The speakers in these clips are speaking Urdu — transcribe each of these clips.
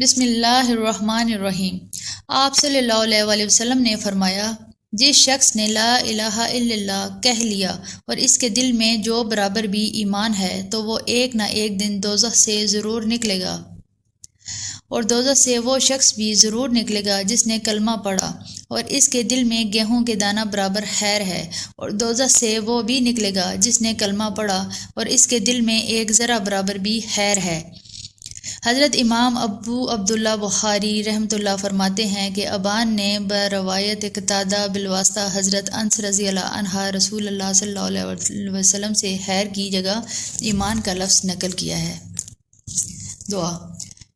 بسم اللہ الرحمن الرحیم۔ آپ صلی اللہ علیہ وسلم نے فرمایا، جس شخص نے لا الہ الا اللہ کہہ لیا اور اس کے دل میں جو برابر بھی ایمان ہے تو وہ ایک نہ ایک دن دوزخ سے ضرور نکلے گا، اور دوزخ سے وہ شخص بھی ضرور نکلے گا جس نے کلمہ پڑھا اور اس کے دل میں گیہوں کے دانہ برابر خیر ہے، اور دوزخ سے وہ بھی نکلے گا جس نے کلمہ پڑھا اور اس کے دل میں ایک ذرہ برابر بھی خیر ہے۔ حضرت امام ابو عبداللہ بخاری رحمۃ اللہ فرماتے ہیں کہ ابان نے بروایت قتادہ بالواسطہ حضرت انس رضی اللہ عنہ رسول اللہ صلی اللہ علیہ وسلم سے خیر کی جگہ ایمان کا لفظ نقل کیا ہے۔ دعا۔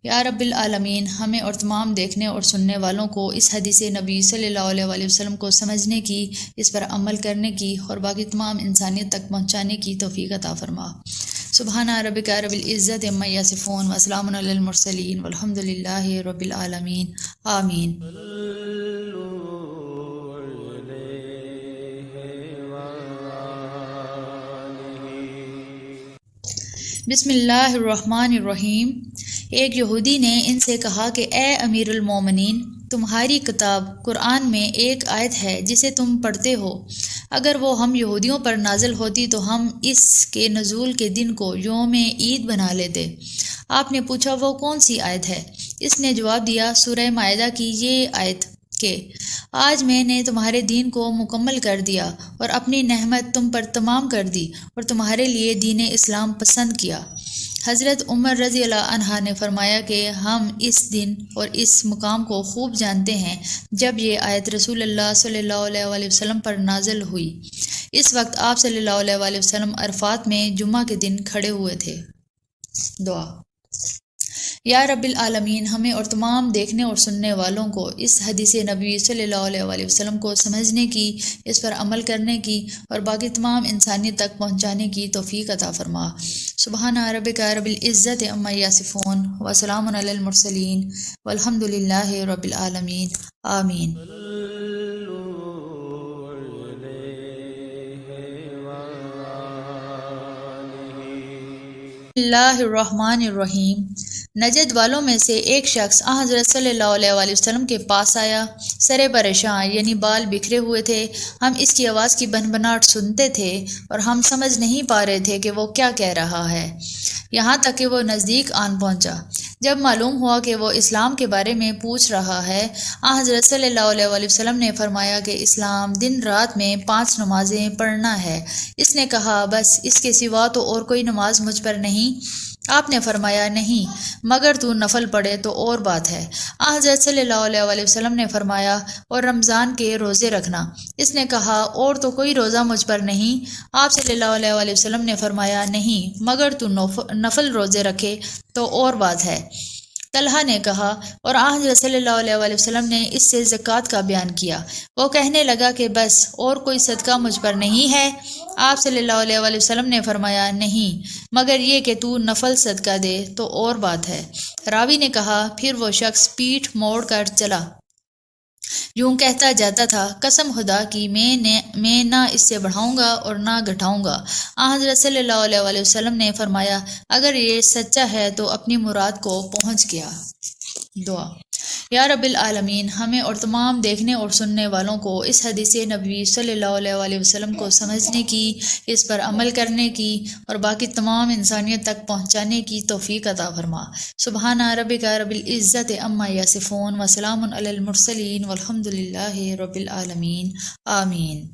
یا رب العالمین، ہمیں اور تمام دیکھنے اور سننے والوں کو اس حدیث نبی صلی اللہ علیہ وسلم کو سمجھنے کی، اس پر عمل کرنے کی اور باقی تمام انسانیت تک پہنچانے کی توفیق عطا فرما۔ سبحان ربک رب العزت عما یصفون وسلام علی المرسلین والحمد للہ رب العالمین، آمین۔ بسم اللہ الرحمن الرحیم۔ ایک یہودی نے ان سے کہا کہ اے امیر المومنین، تمہاری کتاب قرآن میں ایک آیت ہے جسے تم پڑھتے ہو، اگر وہ ہم یہودیوں پر نازل ہوتی تو ہم اس کے نزول کے دن کو یوم عید بنا لیتے۔ آپ نے پوچھا وہ کون سی آیت ہے؟ اس نے جواب دیا، سورہ مائدہ کی یہ آیت کہ آج میں نے تمہارے دین کو مکمل کر دیا اور اپنی نعمت تم پر تمام کر دی اور تمہارے لیے دین اسلام پسند کیا۔ حضرت عمر رضی اللہ عنہ نے فرمایا کہ ہم اس دن اور اس مقام کو خوب جانتے ہیں جب یہ آیت رسول اللہ صلی اللہ علیہ وسلم پر نازل ہوئی۔ اس وقت آپ صلی اللہ علیہ وسلم عرفات میں جمعہ کے دن کھڑے ہوئے تھے۔ دعا۔ یا رب العالمین، ہمیں اور تمام دیکھنے اور سننے والوں کو اس حدیث نبی صلی اللہ علیہ وسلم کو سمجھنے کی، اس پر عمل کرنے کی اور باقی تمام انسانیت تک پہنچانے کی توفیق عطا فرما۔ سبحان ربک رب العزت عما یصفون وسلام علی المرسلین والحمد للہ رب العالمین، آمین۔ اللہ الرحمن الرحیم۔ نجد والوں میں سے ایک شخص حضرت صلی اللہ علیہ وسلم کے پاس آیا، سرے پریشان یعنی بال بکھرے ہوئے تھے۔ ہم اس کی آواز کی بھنبھناہٹ سنتے تھے اور ہم سمجھ نہیں پا رہے تھے کہ وہ کیا کہہ رہا ہے، یہاں تک کہ وہ نزدیک آن پہنچا۔ جب معلوم ہوا کہ وہ اسلام کے بارے میں پوچھ رہا ہے، حضرت صلی اللہ علیہ وسلم نے فرمایا کہ اسلام دن رات میں 5 نمازیں پڑھنا ہے۔ اس نے کہا، بس اس کے سوا تو اور کوئی نماز مجھ پر نہیں؟ آپ نے فرمایا، نہیں، مگر تو نفل پڑھے تو اور بات ہے۔ حضرت صلی اللہ علیہ وسلم نے فرمایا، اور رمضان کے روزے رکھنا۔ اس نے کہا، اور تو کوئی روزہ مجھ پر نہیں؟ آپ صلی اللہ علیہ وسلم نے فرمایا، نہیں، مگر تو نفل روزے رکھے تو اور بات ہے۔ طلحہ نے کہا، اور حضرت صلی اللہ علیہ وسلم نے اس سے زکوٰۃ کا بیان کیا۔ وہ کہنے لگا کہ بس اور کوئی صدقہ مجھ پر نہیں ہے؟ آپ صلی اللہ علیہ وسلم نے فرمایا، نہیں، مگر یہ کہ تو نفل صدقہ دے تو اور بات ہے۔ راوی نے کہا، پھر وہ شخص پیٹھ موڑ کر چلا، یوں کہتا جاتا تھا، قسم خدا کی میں نہ اس سے بڑھاؤں گا اور نہ گھٹاؤں گا۔ حضرت صلی اللہ علیہ وسلم نے فرمایا، اگر یہ سچا ہے تو اپنی مراد کو پہنچ گیا۔ دعا۔ یا رب العالمین، ہمیں اور تمام دیکھنے اور سننے والوں کو اس حدیث نبوی صلی اللہ علیہ وسلم کو سمجھنے کی، اس پر عمل کرنے کی اور باقی تمام انسانیت تک پہنچانے کی توفیق عطا فرما۔ سبحان ربک رب العزت عما یصفون وسلام علی المرسلین والحمد للہ رب العالمین، آمین۔